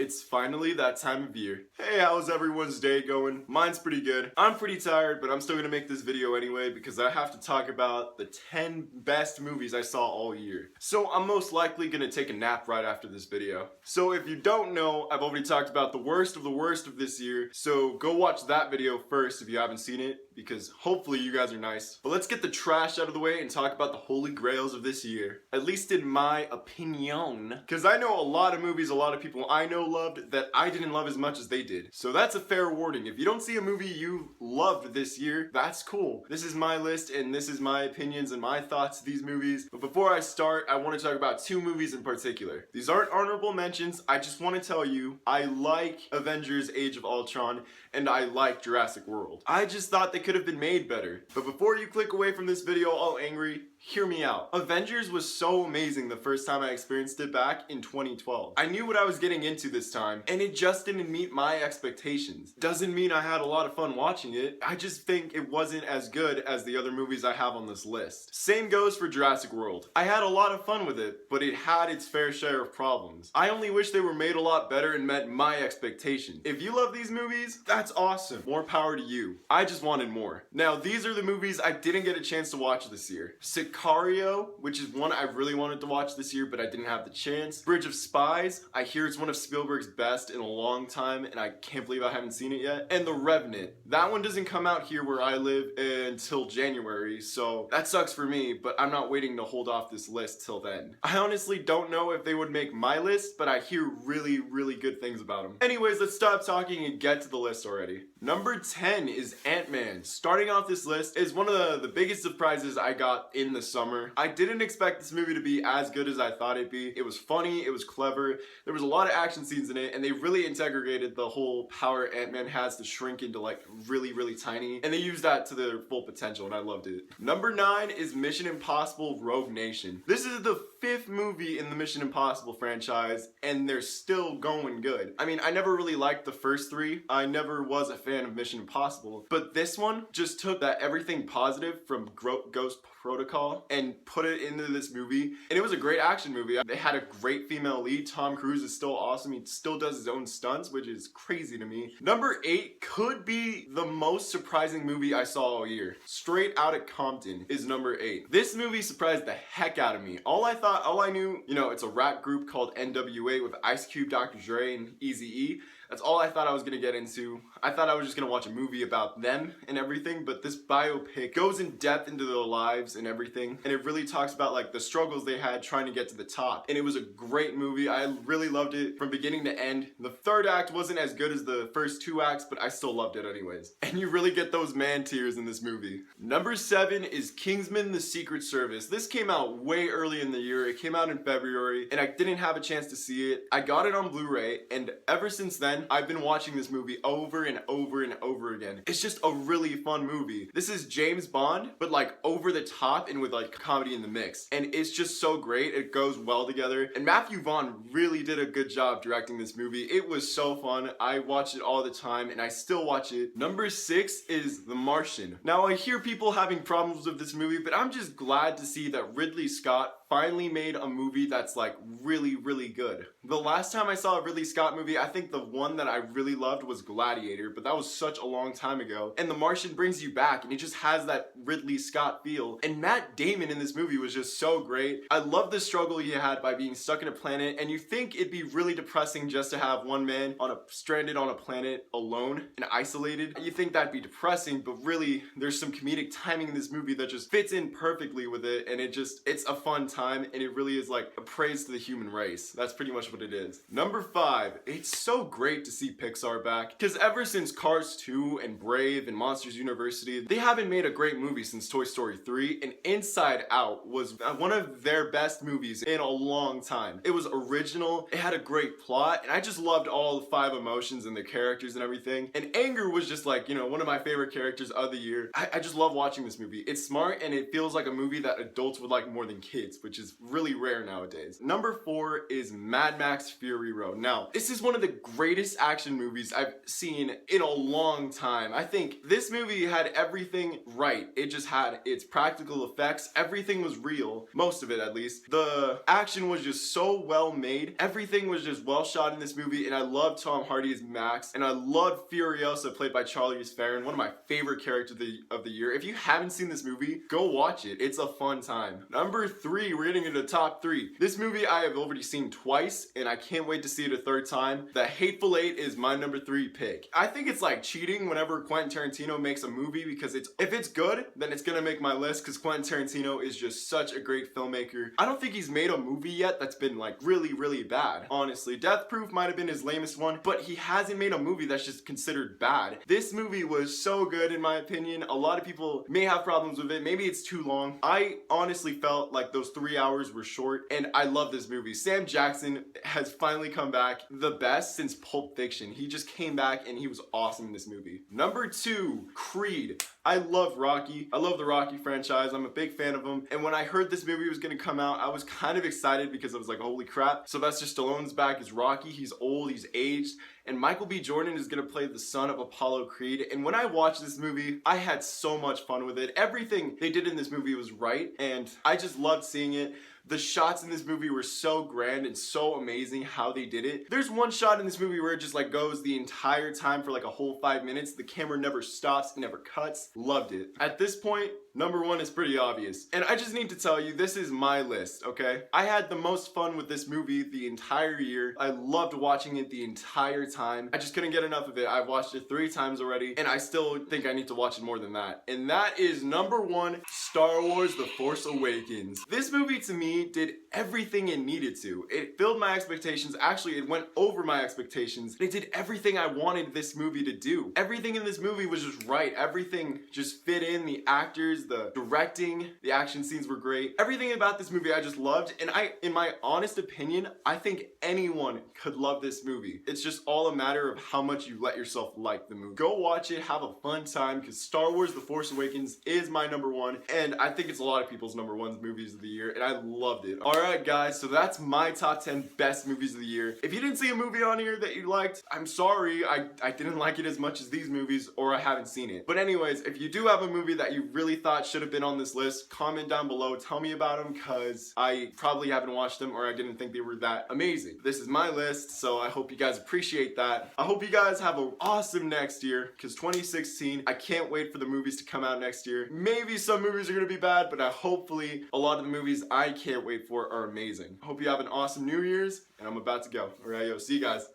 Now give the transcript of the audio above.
It's finally that time of year. Hey, how's everyone's day going? Mine's pretty good. I'm pretty tired, but I'm still gonna make this video anyway because I have to talk about the 10 best movies I saw all year. So I'm most likely gonna take a nap right after this video. So if you don't know, I've already talked about the worst of this year, so go watch that video first if you haven't seen it, because hopefully you guys are nice. But let's get the trash out of the way and talk about the holy grails of this year. At least in my opinion. Because I know a lot of movies a lot of people I know loved that I didn't love as much as they did. So that's a fair warning. If you don't see a movie you loved this year, that's cool. This is my list and this is my opinions and my thoughts of these movies. But before I start, I want to talk about two movies in particular. These aren't honorable mentions. I just want to tell you, I like Avengers Age of Ultron and I like Jurassic World. I just thought they could have been made better. But before you click away from this video all angry, hear me out. Avengers was so amazing the first time I experienced it back in 2012. I knew what I was getting into this time, and it just didn't meet my expectations. Doesn't mean I had a lot of fun watching it, I just think it wasn't as good as the other movies I have on this list. Same goes for Jurassic World. I had a lot of fun with it, but it had its fair share of problems. I only wish they were made a lot better and met my expectations. If you love these movies, that's awesome. More power to you. I just wanted more. Now, these are the movies I didn't get a chance to watch this year. Sicario, which is one I really wanted to watch this year, but I didn't have the chance. Bridge of Spies, I hear it's one of Spielberg's best in a long time, and I can't believe I haven't seen it yet. And The Revenant. That one doesn't come out here where I live until January, so that sucks for me, but I'm not waiting to hold off this list till then. I honestly don't know if they would make my list, but I hear really good things about them. Anyways, let's stop talking and get to the list already. Number 10 is Ant-Man. Starting off this list is one of the biggest surprises I got in the summer. I didn't expect this movie to be as good as I thought it'd be. It was funny, it was clever, there was a lot of action scenes in it, and they really integrated the whole power Ant-Man has to shrink into like really tiny, and they used that to their full potential, and I loved it. Number 9 is Mission Impossible Rogue Nation. This is the 5th movie in the Mission Impossible franchise, and they're still going good. I mean, I never really liked the first 3. I never was a fan of Mission Impossible, but this one just took that everything positive from Ghost Protocol and put it into this movie, and it was a great action movie. They had a great female lead. Tom Cruise is still awesome. He still does his own stunts, which is crazy to me. Number 8 could be the most surprising movie I saw all year. Straight Outta Compton is number 8. This movie surprised the heck out of me. All I knew, you know, it's a rap group called NWA with Ice Cube, Dr. Dre, and Eazy-E. That's all I thought I was gonna get into. I thought I was just gonna watch a movie about them and everything, but this biopic goes in depth into their lives and everything, and it really talks about like the struggles they had trying to get to the top. And it was a great movie. I really loved it from beginning to end. The 3rd act wasn't as good as the first 2 acts, but I still loved it anyways. And you really get those man tears in this movie. Number 7 is Kingsman: The Secret Service. This came out way early in the year. It came out in February, and I didn't have a chance to see it. I got it on Blu-ray, and ever since then, I've been watching this movie over and over again. It's just a really fun movie. This is James Bond, but like over the top and with like comedy in the mix. And it's just so great. It goes well together. And Matthew Vaughn really did a good job directing this movie. It was so fun. I watch it all the time and I still watch it. Number 6 is The Martian. Now I hear people having problems with this movie, but I'm just glad to see that Ridley Scott finally made a movie that's like really good. The last time I saw a Ridley Scott movie, I think the one that I really loved was Gladiator, but that was such a long time ago. And The Martian brings you back, and it just has that Ridley Scott feel. And Matt Damon in this movie was just so great. I love the struggle he had by being stuck in a planet, and you think it'd be really depressing just to have one man stranded on a planet alone and isolated. You think that'd be depressing, but really there's some comedic timing in this movie that just fits in perfectly with it, and it's a fun time, and it really is like a praise to the human race. That's pretty much what it is. Number 5, it's so great to see Pixar back, because ever since Cars 2 and Brave and Monsters University, they haven't made a great movie since Toy Story 3, and Inside Out was one of their best movies in a long time. It was original, it had a great plot, and I just loved all the 5 emotions and the characters and everything. And Anger was just like, you know, one of my favorite characters of the year. I just love watching this movie. It's smart, and it feels like a movie that adults would like more than kids, which which is really rare nowadays. Number 4 is Mad Max Fury Road. Now, this is one of the greatest action movies I've seen in a long time. I think this movie had everything right. It just had its practical effects. Everything was real. Most of it, at least. The action was just so well made. Everything was just well shot in this movie, and I love Tom Hardy as Max, and I love Furiosa, played by Charlize Theron, one of my favorite characters of the year. If you haven't seen this movie, go watch it. It's a fun time. Number 3, we're getting into the top 3. This movie I have already seen twice, and I can't wait to see it a third time. The Hateful Eight is my number 3 pick. I think it's like cheating whenever Quentin Tarantino makes a movie, because if it's good, then it's gonna make my list, because Quentin Tarantino is just such a great filmmaker. I don't think he's made a movie yet that's been like really bad, honestly. Death Proof might have been his lamest one, but he hasn't made a movie that's just considered bad. This movie was so good in my opinion. A lot of people may have problems with it. Maybe it's too long. I honestly felt like those 3 hours were short, and I love this movie. Sam Jackson has finally come back the best since Pulp Fiction. He just came back and he was awesome in this movie. Number 2, Creed. I love Rocky. I love the Rocky franchise. I'm a big fan of them. And when I heard this movie was gonna come out, I was kind of excited because I was like, holy crap. Sylvester Stallone's back as Rocky. He's old, he's aged. And Michael B. Jordan is gonna play the son of Apollo Creed. And when I watched this movie, I had so much fun with it. Everything they did in this movie was right, and I just loved seeing it. The shots in this movie were so grand and so amazing how they did it. There's one shot in this movie where it just like goes the entire time for like a whole 5 minutes. The camera never stops, it never cuts. Loved it. At this point, number 1 is pretty obvious. And I just need to tell you, this is my list, okay? I had the most fun with this movie the entire year. I loved watching it the entire time. I just couldn't get enough of it. I've watched it 3 times already, and I still think I need to watch it more than that. And that is number 1, Star Wars The Force Awakens. This movie to me did everything it needed to. It filled my expectations. Actually, it went over my expectations. It did everything I wanted this movie to do. Everything in this movie was just right. Everything just fit in. The actors, the directing, the action scenes were great. Everything about this movie I just loved, and in my honest opinion, I think anyone could love this movie. It's just all a matter of how much you let yourself like the movie. Go watch it, have a fun time, because Star Wars The Force Awakens is my number 1, and I think it's a lot of people's number 1 movies of the year, and I loved it. Alright guys, so that's my top 10 best movies of the year. If you didn't see a movie on here that you liked, I'm sorry, I didn't like it as much as these movies, or I haven't seen it. But anyways, if you do have a movie that you really thought should have been on this list, comment down below, tell me about them, because I probably haven't watched them, or I didn't think they were that amazing. This is my list, so I hope you guys appreciate that. I hope you guys have an awesome next year, because 2016, I can't wait for the movies to come out next year. Maybe some movies are gonna be bad, but hopefully a lot of the movies I can't wait for are amazing. I hope you have an awesome New Year's, and I'm about to go. Alright, yo, see you guys.